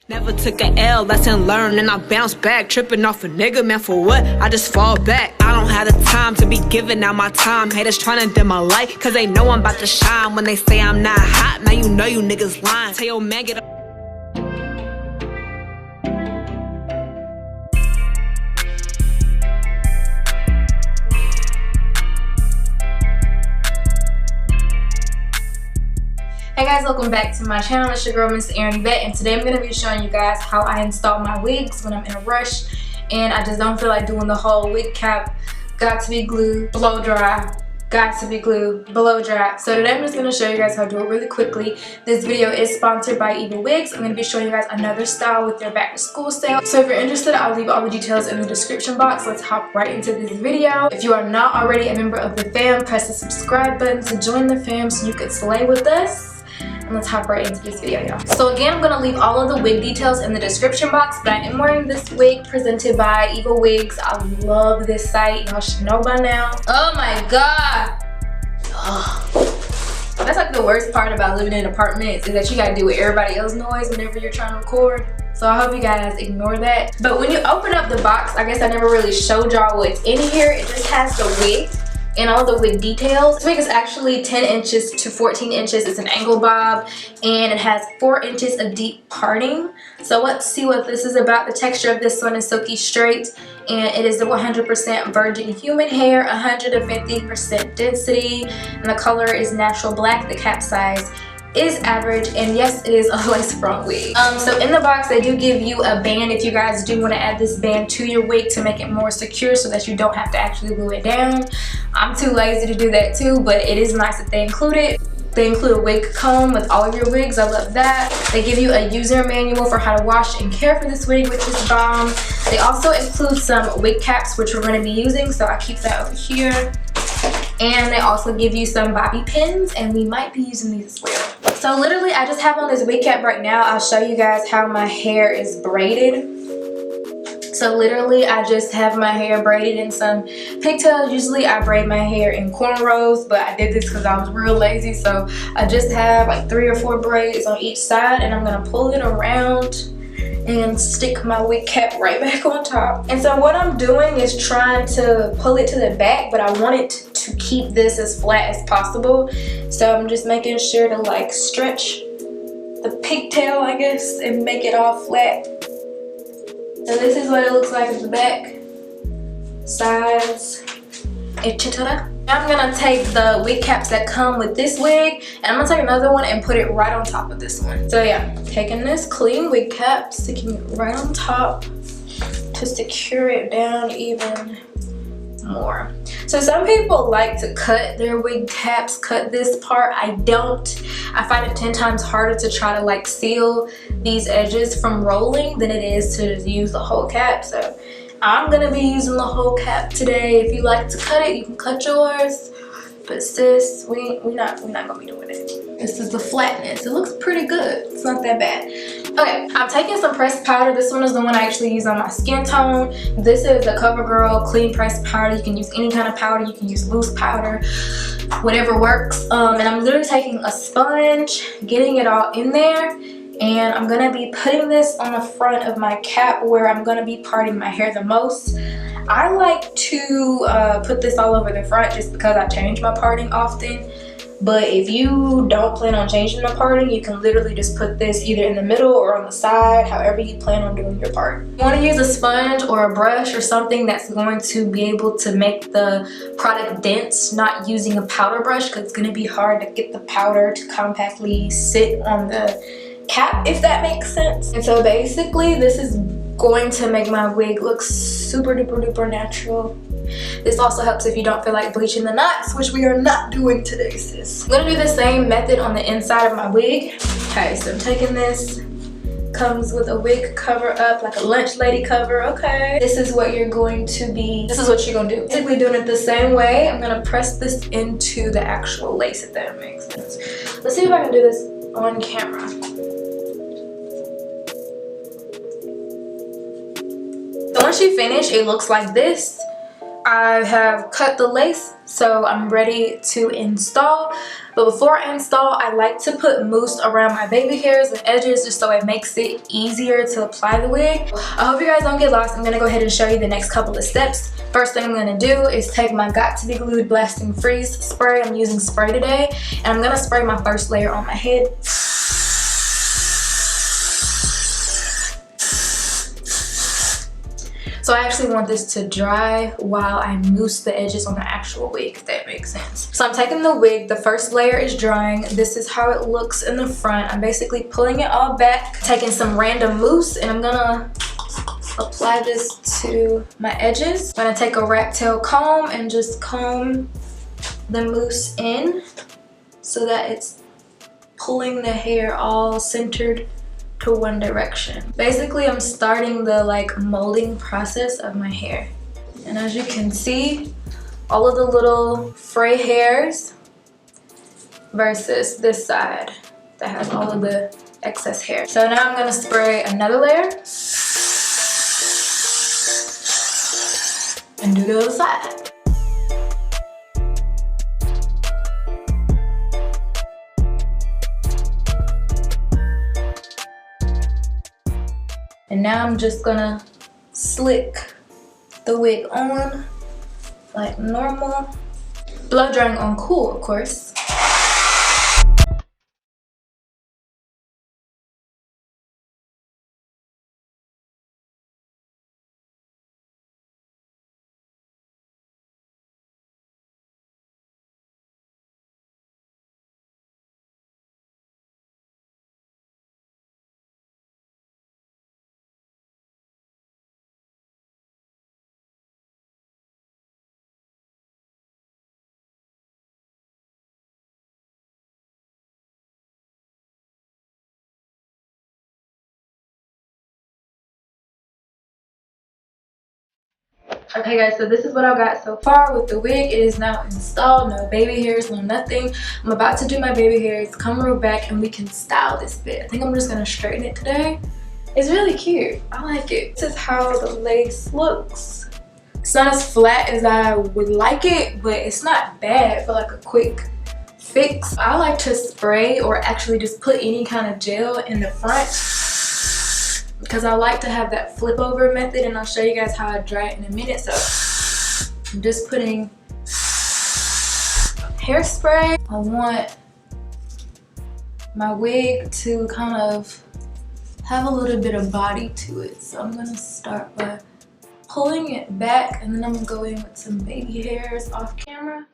Never took a L, lesson learned, and I bounce back. Tripping off a nigga, man, for what? I just fall back. I don't have the time to be giving out my time. Haters trying to dim my light, cause they know I'm about to shine. When they say I'm not hot, now you know you niggas lying. Tell your man get up. Hey guys, welcome back to my channel. It's your girl, Miss Erin Vet, and today I'm going to be showing you guys how I install my wigs when I'm in a rush and I just don't feel like doing the whole wig cap. Got to be glued, blow dry, got to be glued, blow dry. So today I'm just going to show you guys how to do it really quickly. This video is sponsored by EvaWigs. I'm going to be showing you guys another style with their back to school sale. So if you're interested, I'll leave all the details in the description box. Let's hop right into this video. If you are not already a member of the fam, press the subscribe button to join the fam so you can slay with us. And let's hop right into this video, y'all. So again, I'm gonna leave all of the wig details in the description box, but I am wearing this wig presented by EvaWigs. I love this site, y'all should know by now. Oh my god. Ugh. That's like the worst part about living in apartments, is that you gotta deal with everybody else's noise whenever you're trying to record. So I hope you guys ignore that. But when you open up the box, I guess I never really showed y'all what's in here. It just has the wig and all the wig details. This wig is actually 10 inches to 14 inches. It's an angle bob and it has 4 inches of deep parting. So let's see what this is about. The texture of this one is silky straight and it is the 100% virgin human hair, 150% density, and the color is natural black. The cap size is average, and yes, it is a lace front wig. So in the box they do give you a band if you guys do want to add this band to your wig to make it more secure so that you don't have to actually glue it down. I'm too lazy to do that too, but it is nice that they include it. They include a wig comb with all of your wigs. I love that. They give you a user manual for how to wash and care for this wig, which is bomb. They also include some wig caps, which we're going to be using, so I keep that over here. And they also give you some bobby pins, and we might be using these as well. So literally I just have on this wig cap right now. I'll show you guys how my hair is braided. So literally I just have my hair braided in some pigtails. Usually I braid my hair in cornrows, but I did this because I was real lazy. So I just have like 3 or 4 braids on each side, and I'm gonna pull it around and stick my wig cap right back on top. And so what I'm doing is trying to pull it to the back, but I want it to keep this as flat as possible. So I'm just making sure to like stretch the pigtail, I guess, and make it all flat. So this is what it looks like at the back, sides, etc. Now I'm gonna take the wig caps that come with this wig, and I'm gonna take another one and put it right on top of this one. So yeah, taking this clean wig cap, sticking it right on top to secure it down even more. So some people like to cut their wig caps, cut this part. I don't. I find it 10 times harder to try to like seal these edges from rolling than it is to just use the whole cap. So I'm gonna be using the whole cap today. If you like to cut it, you can cut yours. But sis, we're not gonna be doing it. This is the flatness. It looks pretty good. It's not that bad. Okay, I'm taking some pressed powder. This one is the one I actually use on my skin tone. This is the CoverGirl clean pressed powder. You can use any kind of powder. You can use loose powder, whatever works. And I'm literally taking a sponge, getting it all in there, and I'm gonna be putting this on the front of my cap where I'm gonna be parting my hair the most. I like to put this all over the front just because I change my parting often. But if you don't plan on changing the parting, you can literally just put this either in the middle or on the side, however you plan on doing your part. You want to use a sponge or a brush or something that's going to be able to make the product dense, not using a powder brush, because it's going to be hard to get the powder to compactly sit on the cap, if that makes sense. And so basically this is going to make my wig look super duper duper natural. This also helps if you don't feel like bleaching the knots, which we are not doing today, sis. I'm gonna do the same method on the inside of my wig. Okay, so I'm taking this. Comes with a wig cover up, like a lunch lady cover. Okay, this is what you're going to be, this is what you're gonna do. Basically doing it the same way. I'm gonna press this into the actual lace, if that makes sense. Let's see if I can do this on camera. So once you finish, it looks like this. I have cut the lace, so I'm ready to install. But before I install, I like to put mousse around my baby hairs and edges just so it makes it easier to apply the wig. I hope you guys don't get lost. I'm going to go ahead and show you the next couple of steps. First thing I'm going to do is take my Got To Be Glued Blasting Freeze spray. I'm using spray today. And I'm going to spray my first layer on my head. So I actually want this to dry while I mousse the edges on the actual wig, if that makes sense. So I'm taking the wig, the first layer is drying. This is how it looks in the front. I'm basically pulling it all back, taking some random mousse, and I'm gonna apply this to my edges. I'm gonna take a rat tail comb and just comb the mousse in so that it's pulling the hair all centered to one direction. Basically, I'm starting the like molding process of my hair. And as you can see, all of the little fray hairs versus this side that has all of the excess hair. So now I'm gonna spray another layer and do the other side. And now I'm just gonna slick the wig on like normal. Blow drying on cool, of course. Okay guys, so this is what I got so far with the wig. It is now installed, no baby hairs, no nothing. I'm about to do my baby hairs, come roll back, and we can style this bit. I think I'm just gonna straighten it today. It's really cute, I like it. This is how the lace looks. It's not as flat as I would like it, but it's not bad for like a quick fix. I like to spray or actually just put any kind of gel in the front, because I like to have that flip over method, and I'll show you guys how I dry it in a minute. So I'm just putting hairspray. I want my wig to kind of have a little bit of body to it. So I'm gonna start by pulling it back, and then I'm gonna go in with some baby hairs off camera.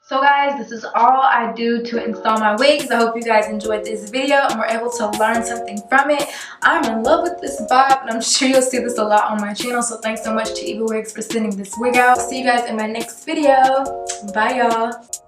So guys, this is all I do to install my wigs. I hope you guys enjoyed this video and were able to learn something from it. I'm in love with this bob, and I'm sure you'll see this a lot on my channel. So thanks so much to EvaWigs for sending this wig out. See you guys in my next video. Bye y'all.